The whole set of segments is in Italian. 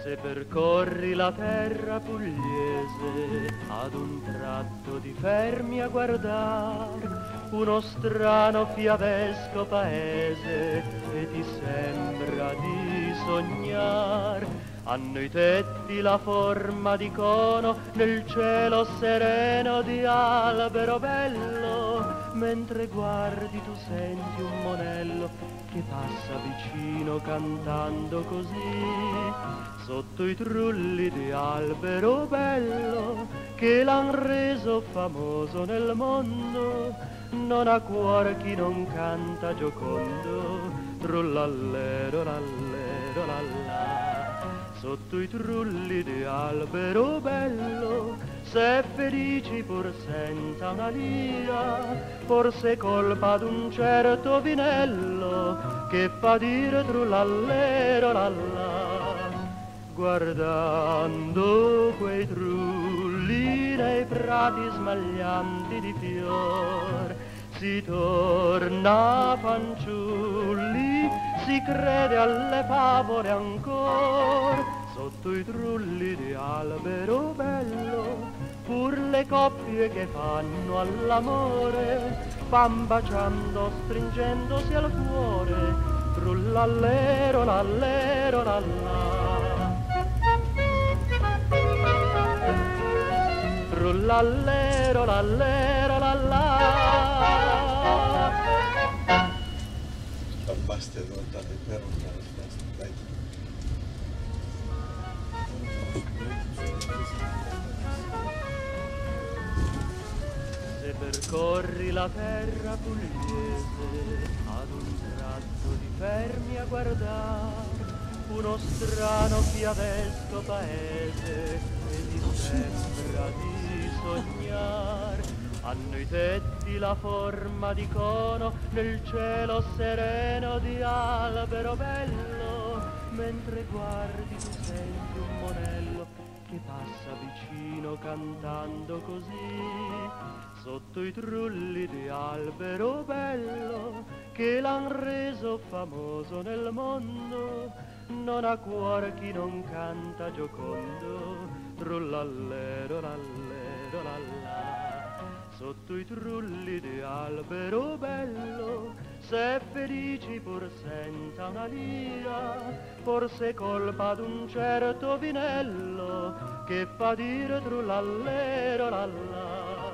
Se percorri la terra pugliese, ad un tratto ti fermi a guardar uno strano fiabesco paese e ti sembra di sognar. Hanno i tetti la forma di cono nel cielo sereno di albero bello, mentre guardi tu senti un monello che passa vicino cantando così, sotto i trulli di albero bello che l'han reso famoso nel mondo. Non ha cuore chi non canta giocondo, trullallero lallero lallà. Sotto i trulli di albero bello, se felici pur senza una lira, forse è colpa d'un certo vinello che fa dire trullallero lallà. Guardando quei trulli nei prati smaglianti di fior, si torna fanciulli, si crede alle favole ancor. Sotto i trulli di albero bello, pur le coppie che fanno all'amore, van baciando, stringendosi al cuore, trullallero lallero lallà. Trullallero lallero lallà. Basta, guardate, per basta, dai. Se percorri la terra pugliese, ad un tratto ti fermi a guardare uno strano fiabesco paese e ti sembra di sognar. Hanno i tetti la forma di cono nel cielo sereno di albero bello, mentre guardi tu senti un monello che passa vicino cantando così, sotto i trulli di albero bello che l'han reso famoso nel mondo. Non ha cuore chi non canta giocondo, trullallero lallero lallà. Sotto i trulli di albero bello, se felici pur senza una lira, forse è colpa d'un certo vinello che fa dire trullallero lallà.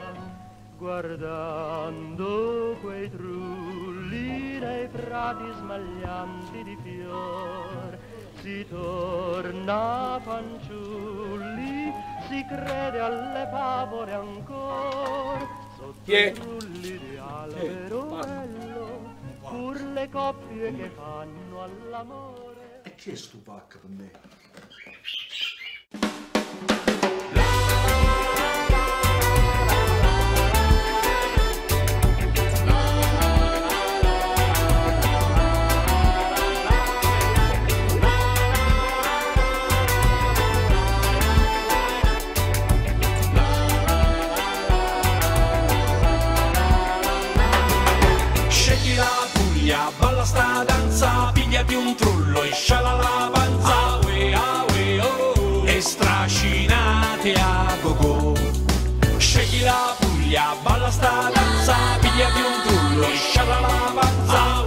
Guardando quei trulli nei prati smaglianti di fior, si torna fanciulli, si crede alle favole ancor. Sotto i trulli di albero bello, pur le coppie che fanno all'amore. E chi è sto pacca per me? Balla sta danza, pigliati un trullo e sciala la panza, oh, e strascinate a go-go. Scegli la Puglia, balla sta danza, pigliati un trullo e sciala la panza, oh,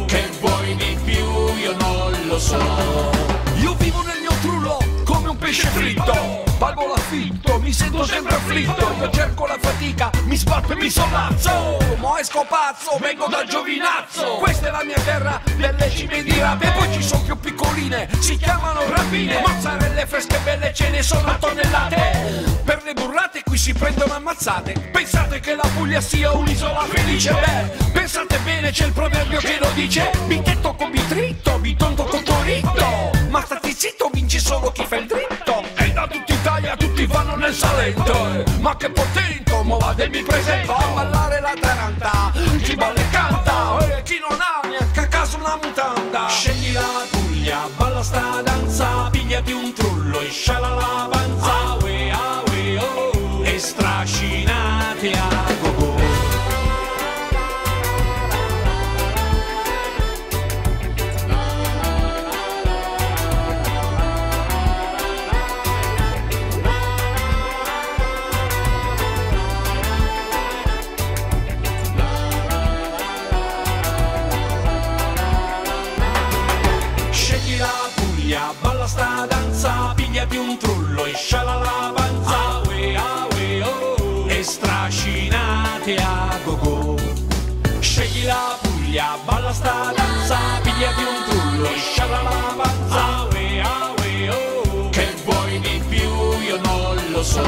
che vuoi di più io non lo so. Io vivo nel mio trullo come un pesce fritto, valgo l'affitto, mi sento sempre afflitto, io cerco la fatica, mi sbatto e mi sollazzo, mo esco pazzo, vengo dal giovinazzo, questa è la mia terra delle cime di rape, e poi ci sono più piccoline, si chiamano rapine, mozzarelle fresche belle ce ne sono a tonnellate, per le burrate qui si prendono ammazzate, pensate che la Puglia sia un'isola felice, beh, pensate bene c'è il proverbio che lo dice, bitetto con bitritto, bitonto con toritto, ma stati zitto vince solo chi fa il dritto, e da tutta Italia tutti vanno nel Salento, ma che potento, mo vado e mi presento a ballare la taranta, chi balla e canta, e chi non ha neanche a caso una mutanda. Scegli la Puglia, balla sta danza, pigliati un trullo e sciala la panza, oh, e strascinate a go-go. e stracinate a go-go. Scegli la Puglia, balla sta danza, pigliati un trullo e scialala panza. Awe, awe, oh, che vuoi di più io non lo so.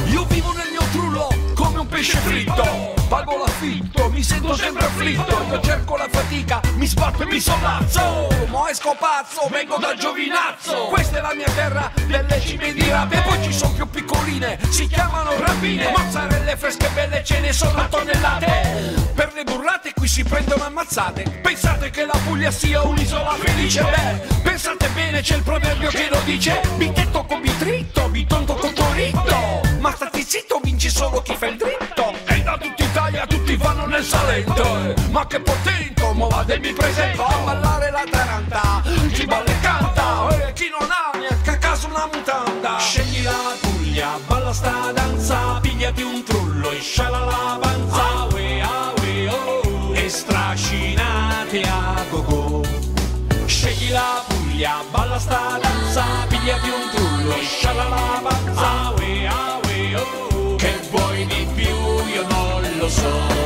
Io vivo nel mio trullo come un pesce fritto, pago l'affitto, mi sento sempre afflitto. Io cerco la fatica, mi sbatto e mi sollazzo, mo esco pazzo, vengo da Giovinazzo. Questa è la mia terra delle cime di rape, poi ci sono più piccoline, si chiamano rapine. Mozzarelle fresche belle ce ne sono a tonnellate, per le burrate qui si prendono ammazzate. Pensate che la Puglia sia un'isola felice? Beh, pensate bene, c'è il proverbio che lo dice: bitetto con bitritto, bitonto con toritto. Ma stati zitto, vinci solo chi fa il dritto. E da tutta Italia tutti vanno nel Salento. Ma che potento, mo vado e mi presento a ballare la taranta, chi balla e canta, e chi non ha neanche a caso una mutanda. Scegli la Puglia, balla sta danza, pigliati un trullo e scialala panza. Awe, awe, oh, e stracinate a go-go. Scegli la Puglia, balla sta danza, pigliati un trullo e scialala panza. Awe, awe, oh, che vuoi di più io non lo so.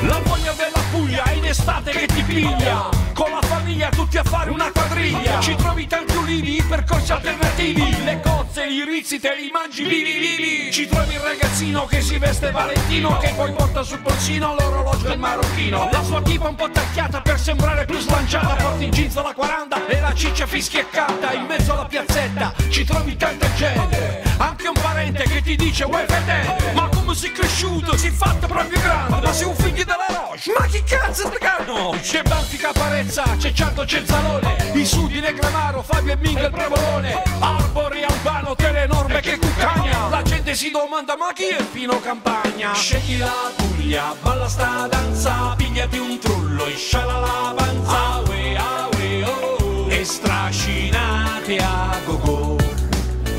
La voglia della Puglia è in estate che ti piglia, con la famiglia tutti a fare una quadriglia. Ci trovi tanti ulivi, percorsi alternativi, le cozze, gli rizzi te li mangi vivi vivi. Ci trovi il ragazzino che si veste Valentino, che poi porta sul polsino l'orologio del marocchino. La sua tipa un po' tacchiata per sembrare più slanciata, porta in jeans alla 40 e la ciccia fischieccata. In mezzo alla piazzetta ci trovi tanta gente, anche un parente che ti dice uè fedele. Ma come sei cresciuto, sei fatto proprio grande, ma sei un figlio della Roche, ma chi cazzo te cano? C'è Banfi Caparezza, c'è Ciardo Cenzalone, i Sudi Negramaro, Fabio e Minga il Prevolone, Arbori Albano, Telenorme che cuccagna. La gente si domanda ma chi è Pino Campagna? Scegli la Puglia, balla sta danza, pigliati un trullo e scialala panza. Awe, awe, oh, e stracinate a go-go.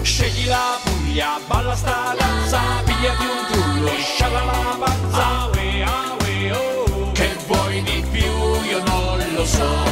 Scegli la Puglia, balla sta danza, pigliati un trullo e scialala panza. Awe, awe, oh, che vuoi di più io non lo so.